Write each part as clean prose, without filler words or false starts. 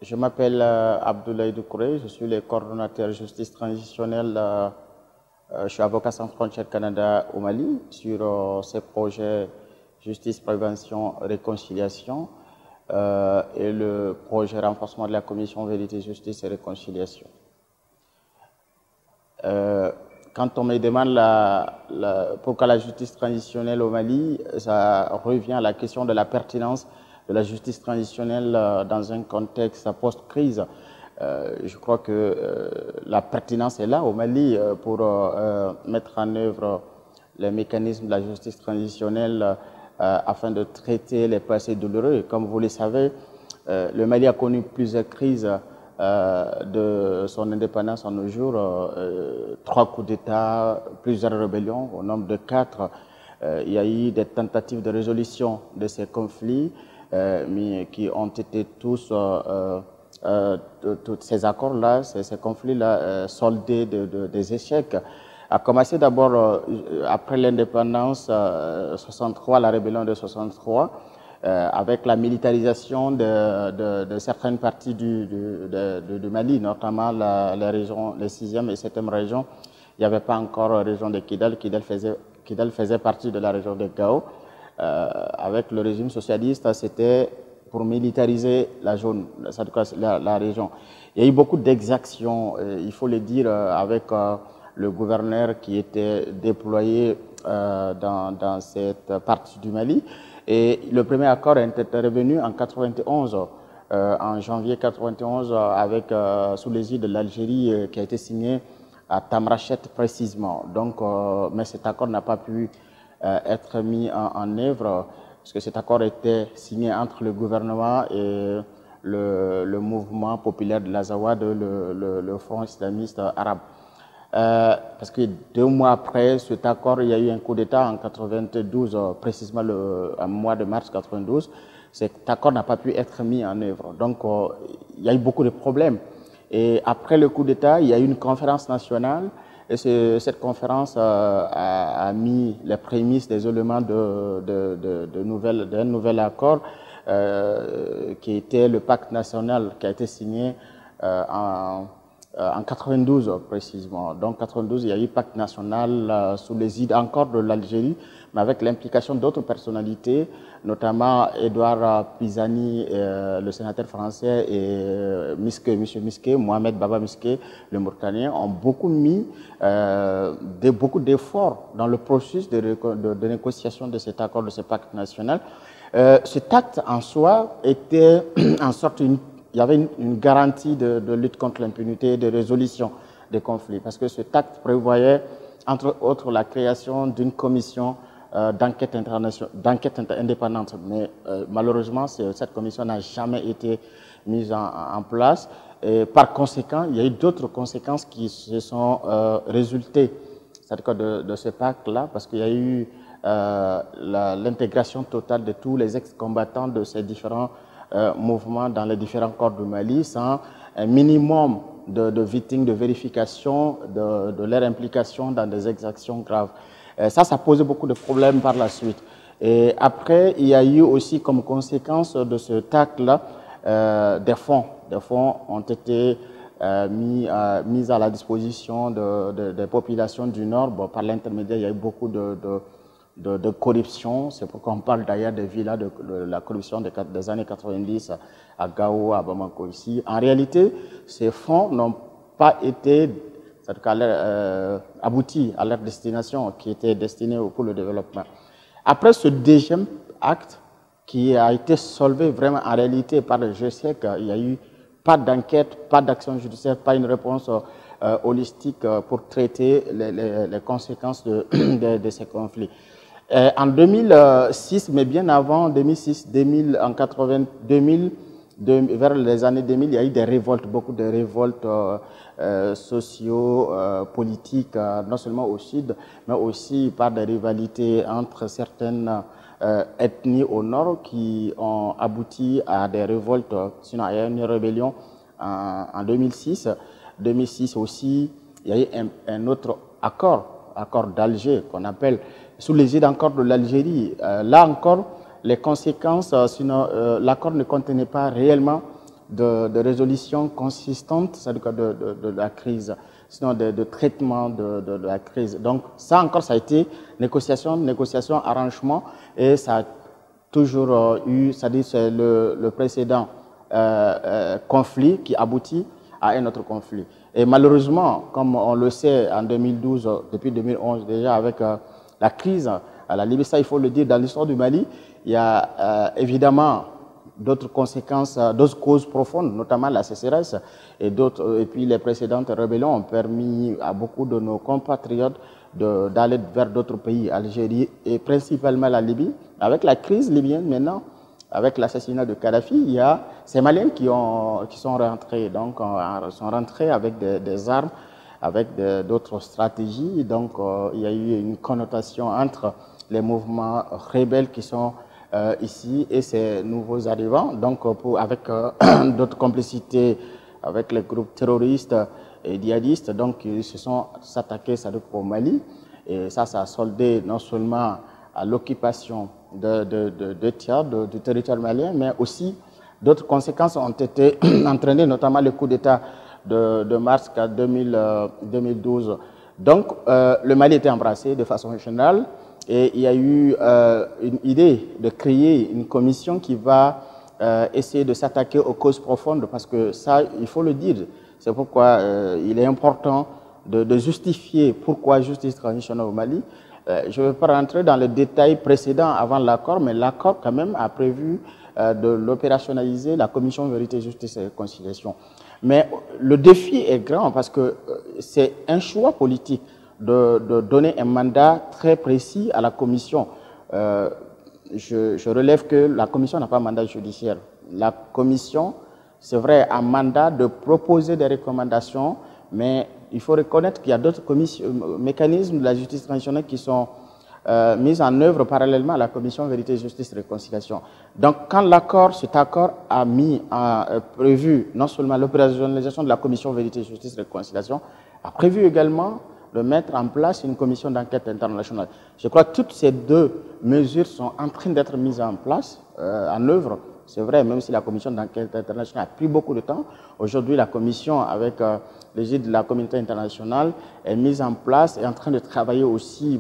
Je m'appelle Abdoulaye Doucouré, je suis le coordonnateur justice transitionnelle. Je suis avocat sans frontières Canada au Mali sur ces projets justice, prévention, réconciliation et le projet renforcement de la commission vérité, justice et réconciliation. Quand on me demande pourquoi la justice transitionnelle au Mali, ça revient à la question de la pertinence de la justice transitionnelle dans un contexte post-crise. Je crois que la pertinence est là au Mali pour mettre en œuvre les mécanismes de la justice transitionnelle afin de traiter les passés douloureux. Comme vous le savez, le Mali a connu plusieurs crises de son indépendance en nos jours, 3 coups d'État, plusieurs rébellions, au nombre de 4. Il y a eu des tentatives de résolution de ces conflits, mais qui ont été tous ces accords-là, ces conflits-là, soldés des échecs. A commencé d'abord après l'indépendance 63, la rébellion de 63, avec la militarisation de certaines parties du Mali, notamment les régions, les 6e et 7e régions. Il n'y avait pas encore la région de Kidal. Kidal faisait partie de la région de Gao. Avec le régime socialiste, c'était pour militariser la zone, la région. Il y a eu beaucoup d'exactions, il faut le dire, avec le gouverneur qui était déployé dans cette partie du Mali. Et le premier accord est revenu en 91, en janvier 91, avec sous l'égide de l'Algérie, qui a été signé à Tamrachet précisément. Donc, mais cet accord n'a pas pu être mis en œuvre, parce que cet accord était signé entre le gouvernement et le mouvement populaire de l'Azawad, le Front islamiste arabe. Parce que 2 mois après cet accord, il y a eu un coup d'État en 92, précisément en mois de mars 92. Cet accord n'a pas pu être mis en œuvre. Donc, il y a eu beaucoup de problèmes. Et après le coup d'État, il y a eu une conférence nationale. Et cette conférence a mis les prémices des éléments d'un nouvel accord qui était le pacte national qui a été signé en 92 précisément. Donc 92, il y a eu pacte national sous l'égide encore de l'Algérie, mais avec l'implication d'autres personnalités, notamment Edouard Pisani, le sénateur français, et M. Miske, Mohamed Baba Miske, le Mauritanien, ont beaucoup mis beaucoup d'efforts dans le processus de négociation de cet accord, de ce pacte national. Cet acte en soi était en sorte il y avait une garantie de lutte contre l'impunité et de résolution des conflits, parce que cet acte prévoyait, entre autres, la création d'une commission d'enquête indépendante. Mais malheureusement, cette commission n'a jamais été mise en place. Et par conséquent, il y a eu d'autres conséquences qui se sont résultées de ce pacte-là, parce qu'il y a eu l'intégration totale de tous les ex-combattants de ces différents mouvements dans les différents corps du Mali, sans un minimum de victimes, de vérification de leur implication dans des exactions graves. Ça posait beaucoup de problèmes par la suite. Et après, il y a eu aussi comme conséquence de ce acte-là des fonds. Des fonds ont été mis à la disposition des populations du Nord. Bon, par l'intermédiaire, il y a eu beaucoup de corruption. C'est pourquoi on parle d'ailleurs des villas de la corruption des années 90 à Gao, à Bamako ici. En réalité, ces fonds n'ont pas été aboutis à leur destination qui était destinée pour le développement. Après ce deuxième acte qui a été solvé vraiment en réalité par le GIEC, il n'y a eu pas d'enquête, pas d'action judiciaire, pas une réponse holistique pour traiter les conséquences de ces conflits. En 2006, mais bien avant 2006, vers les années 2000, il y a eu des révoltes, beaucoup de révoltes socio-politiques, non seulement au sud, mais aussi par des rivalités entre certaines ethnies au nord qui ont abouti à des révoltes, sinon à une rébellion en 2006. 2006 aussi, il y a eu un autre accord d'Alger qu'on appelle sous l'égide encore de l'Algérie. Là encore, les conséquences, sinon l'accord ne contenait pas réellement de résolution consistante, c'est-à-dire de la crise, sinon de traitement de la crise. Donc ça encore, ça a été négociation, arrangement, et ça a toujours eu, c'est-à-dire c'est le précédent conflit qui aboutit à un autre conflit. Et malheureusement, comme on le sait en 2012, depuis 2011 déjà, avec la crise à la Libye, ça il faut le dire, dans l'histoire du Mali, il y a évidemment d'autres conséquences, d'autres causes profondes, notamment la sécheresse, et puis les précédentes rébellions ont permis à beaucoup de nos compatriotes d'aller vers d'autres pays, Algérie et principalement la Libye. Avec la crise libyenne maintenant, avec l'assassinat de Kadhafi, il y a ces Maliens qui sont rentrés, donc sont rentrés avec des armes, avec d'autres stratégies. Donc il y a eu une connotation entre les mouvements rebelles qui sont ici et ces nouveaux arrivants, donc avec d'autres complicités avec les groupes terroristes et djihadistes, donc ils se sont attaqués au Mali, et ça a soldé non seulement à l'occupation de tiers du territoire malien, mais aussi d'autres conséquences ont été entraînées, notamment le coup d'État de mars 2012. Donc le Mali était embrassé de façon générale. Et il y a eu une idée de créer une commission qui va essayer de s'attaquer aux causes profondes, parce que ça, il faut le dire, c'est pourquoi il est important de justifier pourquoi justice transitionnelle au Mali. Je ne vais pas rentrer dans les détails précédents avant l'accord, mais l'accord quand même a prévu de l'opérationnaliser, la commission vérité, justice et réconciliation. Mais le défi est grand parce que c'est un choix politique de donner un mandat très précis à la commission. Je relève que la commission n'a pas un mandat judiciaire. La commission, c'est vrai, a un mandat de proposer des recommandations, mais il faut reconnaître qu'il y a d'autres mécanismes de la justice transitionnelle qui sont mis en œuvre parallèlement à la commission vérité, justice et réconciliation. Donc quand cet accord a prévu non seulement l'opérationnalisation de la commission vérité, justice et réconciliation, a prévu également de mettre en place une commission d'enquête internationale. Je crois que toutes ces deux mesures sont en train d'être mises en place, en œuvre. C'est vrai, même si la commission d'enquête internationale a pris beaucoup de temps, aujourd'hui la commission, avec l'égide de la communauté internationale, est mise en place et est en train de travailler aussi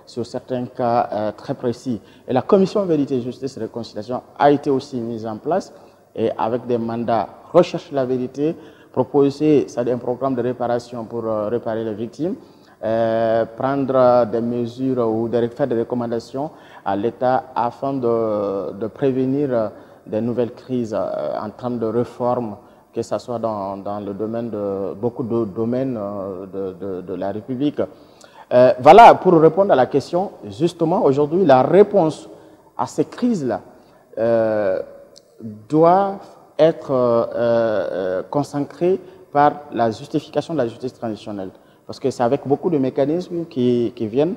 sur certains cas très précis. Et la commission vérité, justice et réconciliation a été aussi mise en place, et avec des mandats recherche la vérité, proposer un programme de réparation pour réparer les victimes, prendre des mesures ou faire des recommandations à l'État afin de prévenir des nouvelles crises en termes de réforme, que ce soit dans le domaine beaucoup de domaines de la République. Voilà, pour répondre à la question, justement, aujourd'hui, la réponse à ces crises-là doit être consacrée par la justification de la justice transitionnelle. Parce que c'est avec beaucoup de mécanismes qui viennent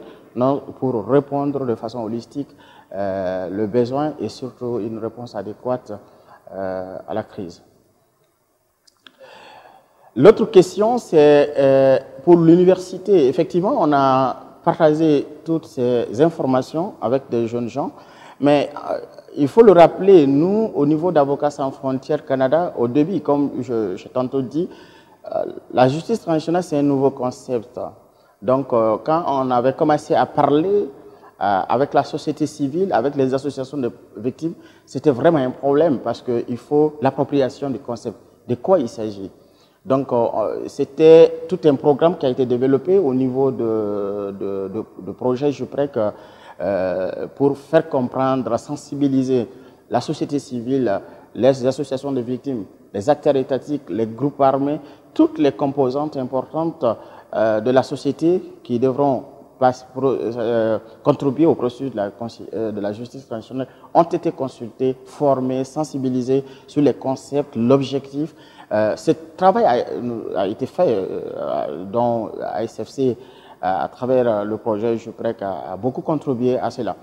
pour répondre de façon holistique le besoin et surtout une réponse adéquate à la crise. L'autre question, c'est pour l'université. Effectivement, on a partagé toutes ces informations avec des jeunes gens, mais il faut le rappeler, nous, au niveau d'Avocats sans frontières Canada, au début, comme j'ai tantôt dit, la justice transitionnelle, c'est un nouveau concept. Donc, quand on avait commencé à parler avec la société civile, avec les associations de victimes, c'était vraiment un problème parce qu'il faut l'appropriation du concept. De quoi il s'agit? Donc, c'était tout un programme qui a été développé au niveau de projets, je crois que pour faire comprendre, sensibiliser la société civile, les associations de victimes, les acteurs étatiques, les groupes armés, toutes les composantes importantes de la société qui devront contribuer au processus de la justice transitionnelle ont été consultés, formés, sensibilisés sur les concepts, l'objectif. Ce travail a été fait dont ASFC, à travers le projet, je crois, a beaucoup contribué à cela.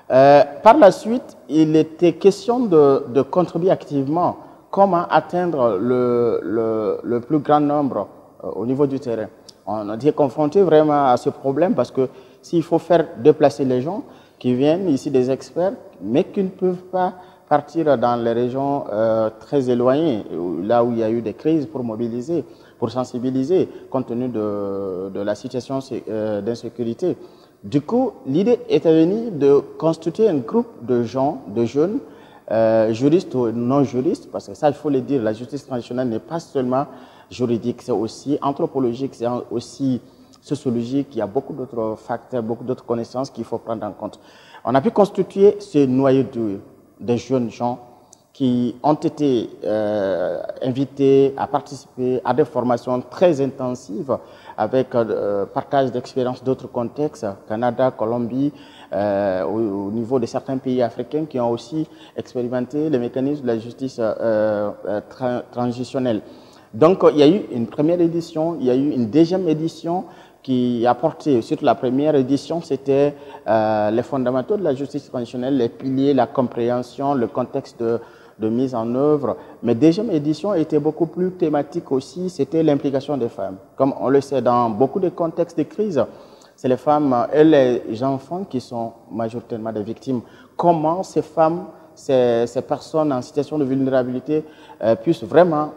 Par la suite, il était question de contribuer activement comment atteindre le plus grand nombre au niveau du terrain. On a été confronté vraiment à ce problème parce que s'il faut faire déplacer les gens qui viennent ici, des experts, mais qui ne peuvent pas partir dans les régions très éloignées, là où il y a eu des crises, pour mobiliser, pour sensibiliser, compte tenu de la situation d'insécurité. Du coup, l'idée était venue de constituer un groupe de gens, de jeunes, juristes ou non juristes, parce que ça, il faut le dire, la justice traditionnelle n'est pas seulement juridique, c'est aussi anthropologique, c'est aussi sociologique, il y a beaucoup d'autres facteurs, beaucoup d'autres connaissances qu'il faut prendre en compte. On a pu constituer ce noyau de jeunes gens qui ont été invités à participer à des formations très intensives avec partage d'expériences d'autres contextes, Canada, Colombie, au niveau de certains pays africains qui ont aussi expérimenté les mécanismes de la justice transitionnelle. Donc, il y a eu une première édition, il y a eu une deuxième édition qui a porté, surtout la première édition, c'était les fondamentaux de la justice transitionnelle, les piliers, la compréhension, le contexte de mise en œuvre. Mais deuxième édition était beaucoup plus thématique aussi, c'était l'implication des femmes. Comme on le sait dans beaucoup de contextes de crise, c'est les femmes et les enfants qui sont majoritairement des victimes. Comment ces femmes, ces personnes en situation de vulnérabilité puissent vraiment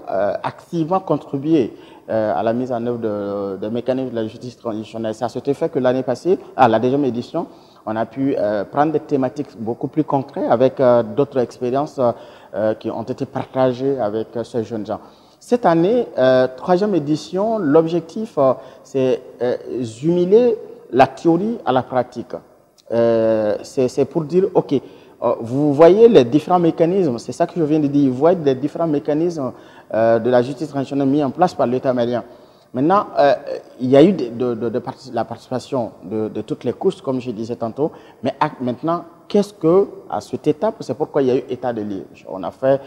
activement contribuer à la mise en œuvre de mécanismes de la justice transitionnelle. C'est à cet effet que l'année passée, à la deuxième édition, on a pu prendre des thématiques beaucoup plus concrètes avec d'autres expériences qui ont été partagées avec ces jeunes gens. Cette année, troisième édition, l'objectif, c'est jumeler la théorie à la pratique. C'est pour dire, OK, vous voyez les différents mécanismes, c'est ça que je viens de dire, vous voyez les différents mécanismes de la justice transitionnelle mis en place par l'État malien. Maintenant, il y a eu la participation de toutes les couches, comme je disais tantôt, mais maintenant, qu'est-ce que, à cette étape, c'est pourquoi il y a eu état de lieu. On a fait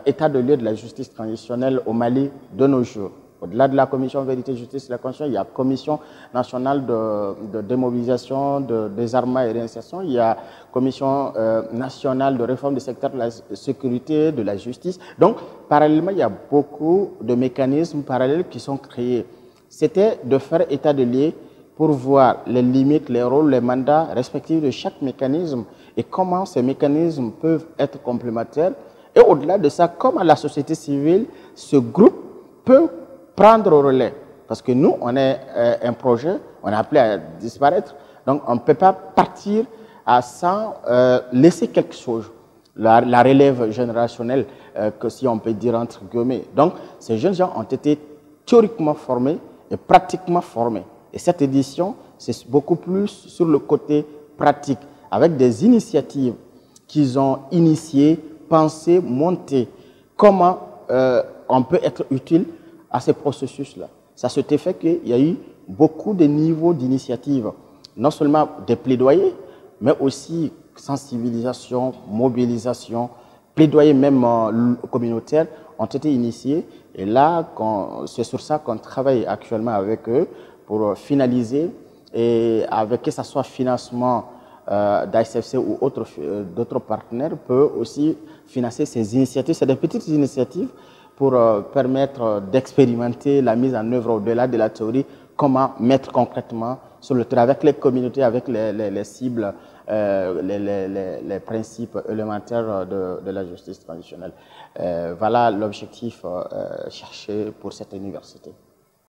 état de lieu de la justice transitionnelle au Mali de nos jours. Au-delà de la commission vérité, justice et la conscience, il y a commission nationale de démobilisation, de désarmement et réinsertion. Il y a commission nationale de réforme du secteur de la sécurité, de la justice. Donc, parallèlement, il y a beaucoup de mécanismes parallèles qui sont créés. C'était de faire état de lieu pour voir les limites, les rôles, les mandats respectifs de chaque mécanisme et comment ces mécanismes peuvent être complémentaires. Et au-delà de ça, comment la société civile, ce groupe peut prendre au relais. Parce que nous, on est un projet, on est appelé à disparaître, donc on ne peut pas partir sans laisser quelque chose, la relève générationnelle, que si on peut dire entre guillemets. Donc, ces jeunes gens ont été théoriquement formés et pratiquement formés. Et cette édition, c'est beaucoup plus sur le côté pratique, avec des initiatives qu'ils ont initiées, pensées, montées. Comment on peut être utile à ces processus-là. Ça s'est fait qu'il y a eu beaucoup de niveaux d'initiatives, non seulement des plaidoyers, mais aussi sensibilisation, mobilisation, plaidoyers même communautaires ont été initiés. Et là, c'est sur ça qu'on travaille actuellement avec eux pour finaliser et avec que ce soit financement d'ASFC ou d'autres partenaires peut aussi financer ces initiatives. C'est des petites initiatives pour permettre d'expérimenter la mise en œuvre au-delà de la théorie, comment mettre concrètement sur le terrain avec les communautés, avec les cibles, les principes élémentaires de la justice traditionnelle. Voilà l'objectif cherché pour cette université.